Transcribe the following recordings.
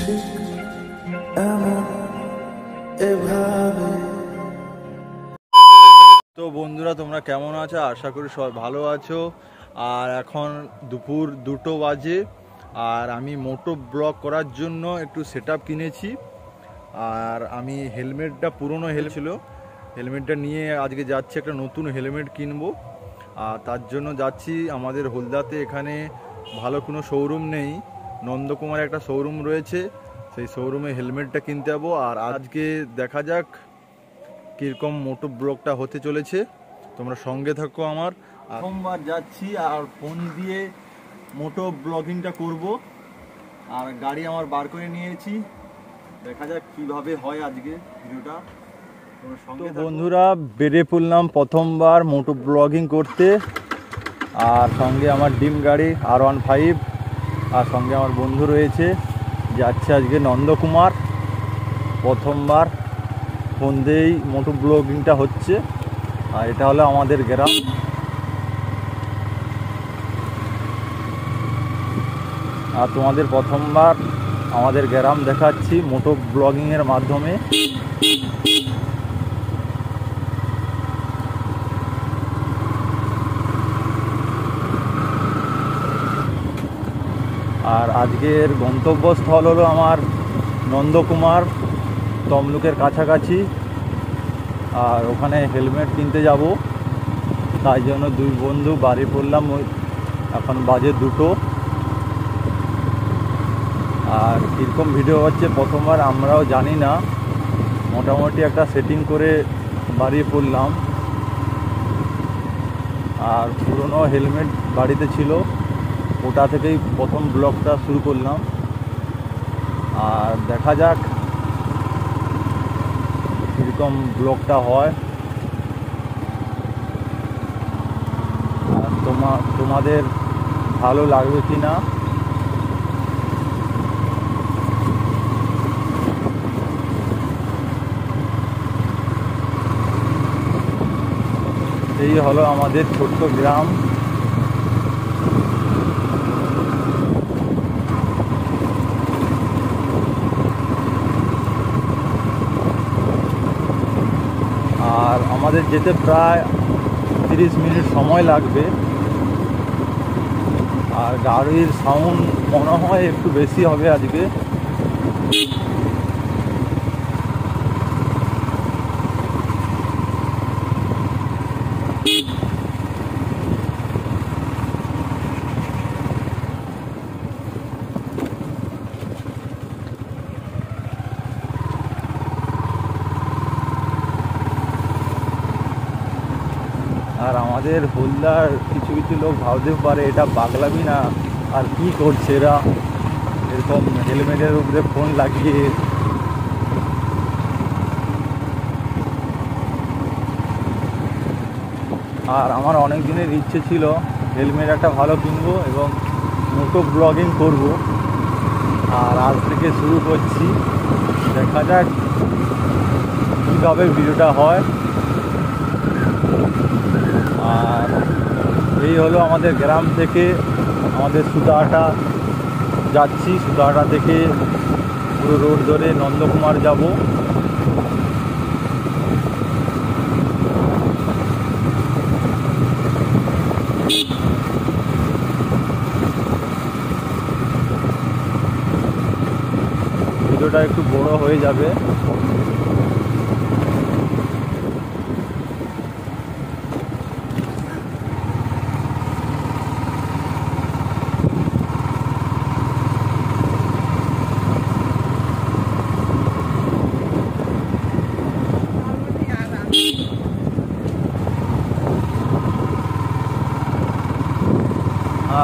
ঠিক এমন এভাবে। তো বন্ধুরা, তোমরা কেমন আছো? আশা করি সবাই ভালো আছো। আর এখন দুপুর 2টো বাজে, আর আমি মোটো ব্লগ করার জন্য একটু সেটআপ কিনেছি। আর আমি হেলমেটটা পুরনো ছিল, হেলমেটটা নিয়ে আজকে যাচ্ছি, একটা নতুন হেলমেট কিনবো। আর তার জন্য যাচ্ছি আমাদের হলদাতে। এখানে ভালো কোনো শোরুম নেই, নন্দকুমার একটা শোরুম রয়েছে, সেই শোরুমে হেলমেটটা কিনতে যাবো। আর আজকে দেখা যাক কীরকম মোটো ব্লগটা হতে চলেছে, তোমরা সঙ্গে থাকো আমার। প্রথমবার যাচ্ছি আর ফোন দিয়ে মোটো ব্লগিংটা করব। আর গাড়ি আমার বার করে নিয়েছি, দেখা যাক কিভাবে হয় আজকে ভিডিওটা। তো বন্ধুরা, বেরিয়ে পড়লাম প্রথমবার মোটো ব্লগিং করতে। আর সঙ্গে আমার ডিম গাড়ি R15, আর সঙ্গে আমার বন্ধু রয়েছে। যাচ্ছে আজকে নন্দকুমার, প্রথমবার ফোন দিয়েই মোটো ব্লগিংটা হচ্ছে। আর এটা হলো আমাদের গ্রাম। আর তোমাদের প্রথমবার আমাদের গ্রাম দেখাচ্ছি মোটো ব্লগিংয়ের মাধ্যমে। আর আজকের গন্তব্যস্থল হলো আমার নন্দকুমার, তমলুকের কাছাকাছি। আর ওখানে হেলমেট কিনতে যাব, তাই জন্য দুই বন্ধু বাড়ি পড়লাম। এখন বাজে 2টো। আর কীরকম ভিডিও হচ্ছে প্রথমবার আমরাও জানি না, মোটামুটি একটা সেটিং করে বাড়িয়ে পড়লাম। আর পুরনো হেলমেট বাড়িতে ছিল, ওটা থেকেই প্রথম ব্লগটা শুরু করলাম। আর দেখা যাক কীরকম ব্লগটা হয়। আর তোমাদের ভালো লাগবে কি না। এই হলো আমাদের ছোট্ট গ্রাম। আর আমাদের যেতে প্রায় 30 মিনিট সময় লাগবে। আর গাড়ির সাউন্ড মনে হয় একটু বেশি হবে আজকে। আর আমাদের হলদার কিছু কিছু লোক ভাবতে পারে এটা পাগলামি না, আর কি করছে এরা এরকম হেলমেটের উপরে ফোন লাগিয়ে। আর আমার অনেক দিনের ইচ্ছে ছিল হেলমেট একটা ভালো কিনবো এবং মোটো ব্লগিং করব। আর আজ থেকে শুরু করছি, দেখা যাক কীভাবে ভিডিওটা হয়। আর এই হলো আমাদের গ্রাম থেকে আমাদের সুতাহাটা যাচ্ছি। সুতাহাটা থেকে পুরো রোড ধরে নন্দকুমার যাব। ভিডিওটা একটু বড় হয়ে যাবে।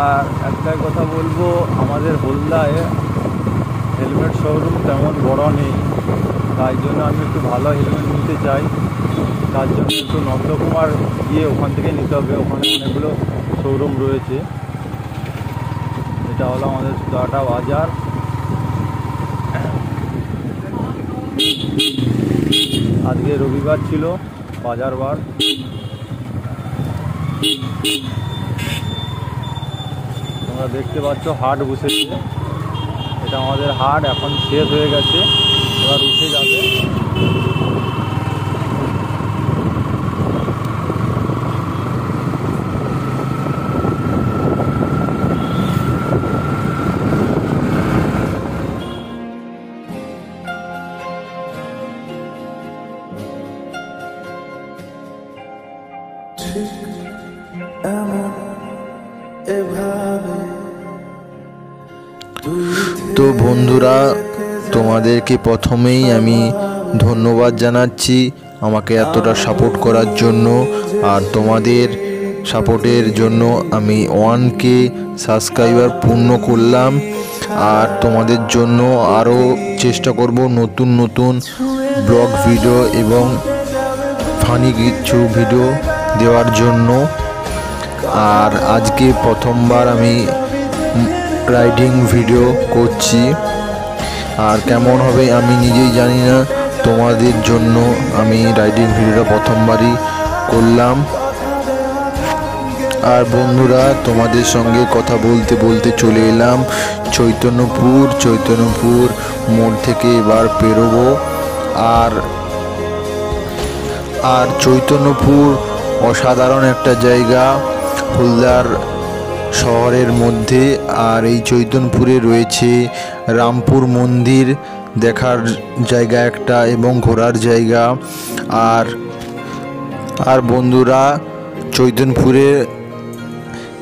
আর একটাই কথা বলবো, আমাদের হলদায় হেলমেট শোরুম তেমন বড় নেই, তাই জন্য আমি একটু ভালো হেলমেট নিতে চাই। তার জন্য একটু নন্দকুমার গিয়ে ওখান থেকে নিতে হবে, ওখানে অনেকগুলো শোরুম রয়েছে। এটা হলো আমাদের সুতাহাটা বাজার। আজকে রবিবার ছিল, বাজার বার। তোমরা দেখতে পাচ্ছ হাট বসেছে। এটা আমাদের হাট এখন শেষ হয়ে গেছে, এবার উঠে যাবে। তো বন্ধুরা, তোমাদেরকে প্রথমেই আমি ধন্যবাদ জানাচ্ছি আমাকে এতটা সাপোর্ট করার জন্য। আর তোমাদের সাপোর্টের জন্য আমি 1K সাবস্ক্রাইবার পূর্ণ করলাম। আর তোমাদের জন্য আরও চেষ্টা করব নতুন নতুন ব্লগ ভিডিও এবং ফানি কিছু ভিডিও দেওয়ার জন্য। আর আজকে প্রথমবার আমি রাইডিং ভিডিও করছি, আর কেমন হবে আমি নিজেই জানি না। তোমাদের জন্য আমি রাইডিং ভিডিওটা প্রথমবারই করলাম। আর বন্ধুরা, তোমাদের সঙ্গে কথা বলতে বলতে চলে এলাম চৈতন্যপুর মোড় থেকে এবার পেরোবো। আর চৈতন্যপুর অসাধারণ একটা জায়গা হলদার শহরের মধ্যে। আর এই চৈতন্যপুরে রয়েছে রামপুর মন্দির, দেখার জায়গা একটা এবং ঘোরার জায়গা। আর বন্ধুরা, চৈতন্যপুরে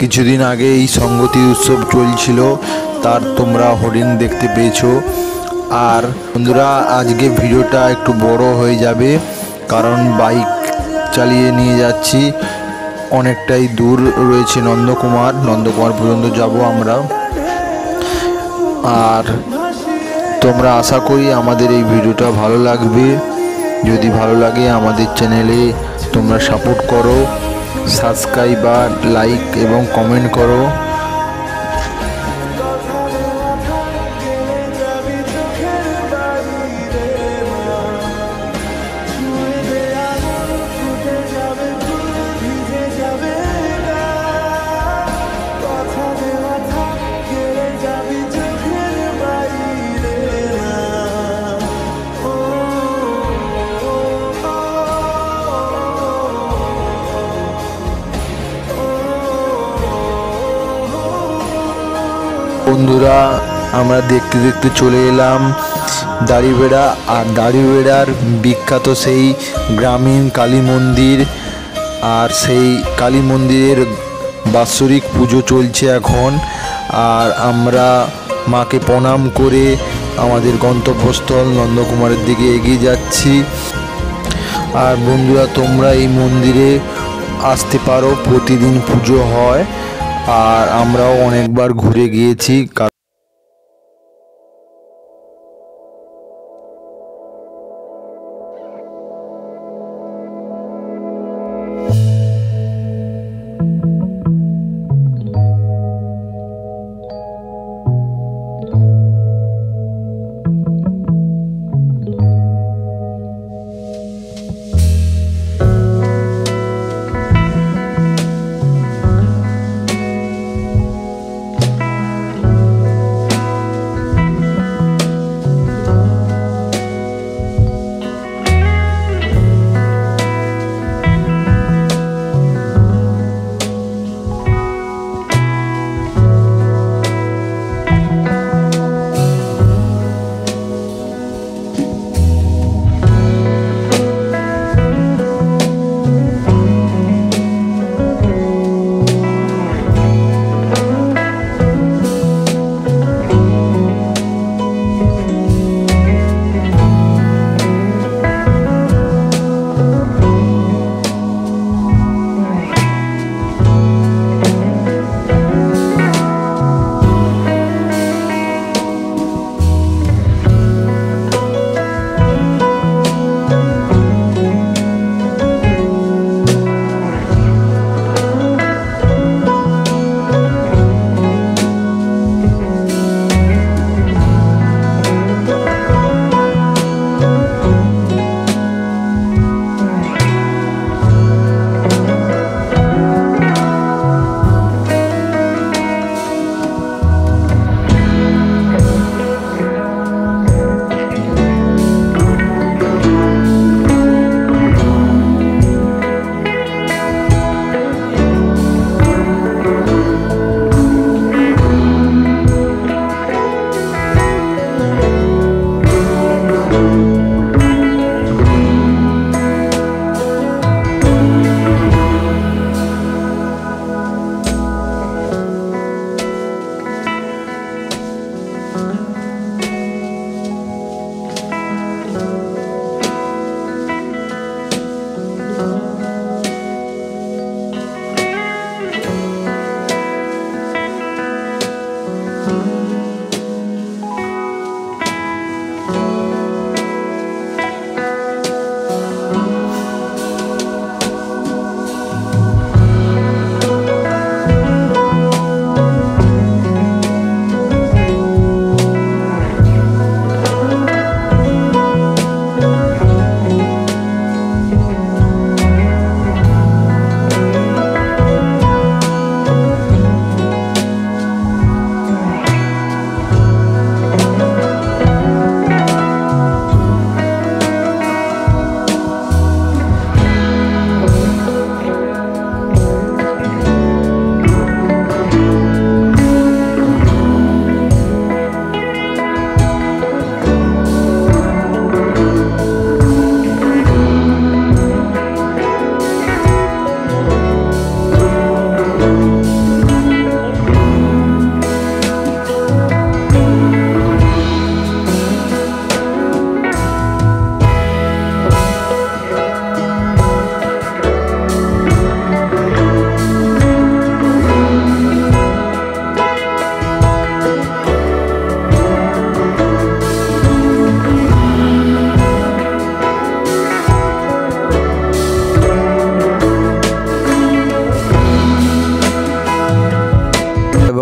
কিছুদিন আগে এই সংগতি উৎসব চলছিল, তার তোমরা হরিণ দেখতে পেয়েছো। আর বন্ধুরা, আজকে ভিডিওটা একটু বড় হয়ে যাবে, কারণ বাইক চালিয়ে নিয়ে যাচ্ছি। অনেকটাই দূর রয়েছে নন্দকুমার পর্যন্ত যাব আমরা। আর তোমরা আশা করি আমাদের এই ভিডিওটা ভালো লাগবে। যদি ভালো লাগে আমাদের চ্যানেলে তোমরা সাপোর্ট করো, সাবস্ক্রাইব আর লাইক এবং কমেন্ট করো। বন্ধুরা, আমরা দেখতে দেখতে চলে এলাম দাড়িবেড়া। আর দাড়িবেড়ার বিখ্যাত সেই গ্রামীণ কালী মন্দির। আর সেই কালী মন্দিরের বাৎসরিক পুজো চলছে এখন। আর আমরা মাকে প্রণাম করে আমাদের গন্তব্যস্থল নন্দকুমারের দিকে এগিয়ে যাচ্ছি। আর বন্ধুরা, তোমরা এই মন্দিরে আসতে পারো, প্রতিদিন পুজো হয়। আর আমরাও অনেকবার ঘুরে গিয়েছি।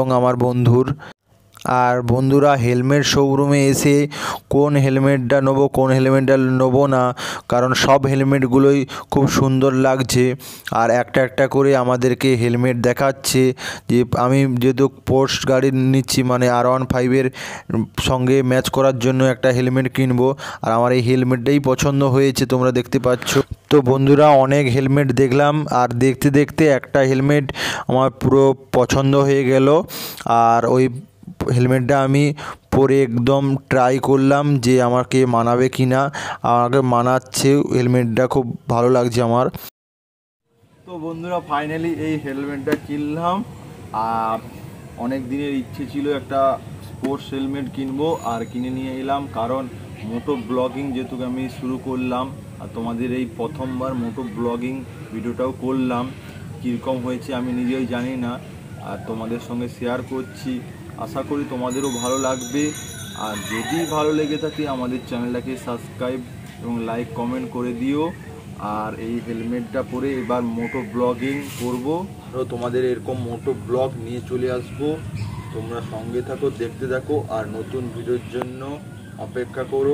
এবং আমার বন্ধুর। আর বন্ধুরা, হেলমেট শোরুমে এসে কোন হেলমেটটা নেবো কোন হেলমেটটা নেবো না, কারণ সব হেলমেটগুলোই খুব সুন্দর লাগছে। আর একটা একটা করে আমাদেরকে হেলমেট দেখাচ্ছে যে আমি যেহেতু পোর্শ গাড়ি নিচ্ছি, মানে R15-এর সঙ্গে ম্যাচ করার জন্য একটা হেলমেট কিনবো। আর আমার এই হেলমেটটাই পছন্দ হয়েছে, তোমরা দেখতে পাচ্ছ। তো বন্ধুরা, অনেক হেলমেট দেখলাম, আর দেখতে দেখতে একটা হেলমেট আমার পুরো পছন্দ হয়ে গেল। আর ওই হেলমেটটা আমি পরে একদম ট্রাই করলাম যে আমাকে মানাবে কি না। আমাকে মানাচ্ছে, হেলমেটটা খুব ভালো লাগছে আমার। তো বন্ধুরা, ফাইনালি এই হেলমেটটা কিনলাম। আর অনেক দিনের ইচ্ছে ছিল একটা স্পোর্টস হেলমেট কিনবো, আর কিনে নিয়ে এলাম। কারণ মোটো ব্লগিং যেহেতু আমি শুরু করলাম, আর তোমাদের এই প্রথমবার মোটো ব্লগিং ভিডিওটাও করলাম, কীরকম হয়েছে আমি নিজেই জানি না, আর তোমাদের সঙ্গে শেয়ার করছি। আশা করি তোমাদেরও ভালো লাগবে। আর যদি ভালো লেগে থাকে আমাদের চ্যানেলটাকে সাবস্ক্রাইব এবং লাইক কমেন্ট করে দিও। আর এই হেলমেটটা পরে এবার মোটো ব্লগিং করব, তোমাদের এরকম মোটো ব্লগ নিয়ে চলে আসব। তোমরা সঙ্গে থাকো, দেখতে থাকো, আর নতুন ভিডিওর জন্য অপেক্ষা করো।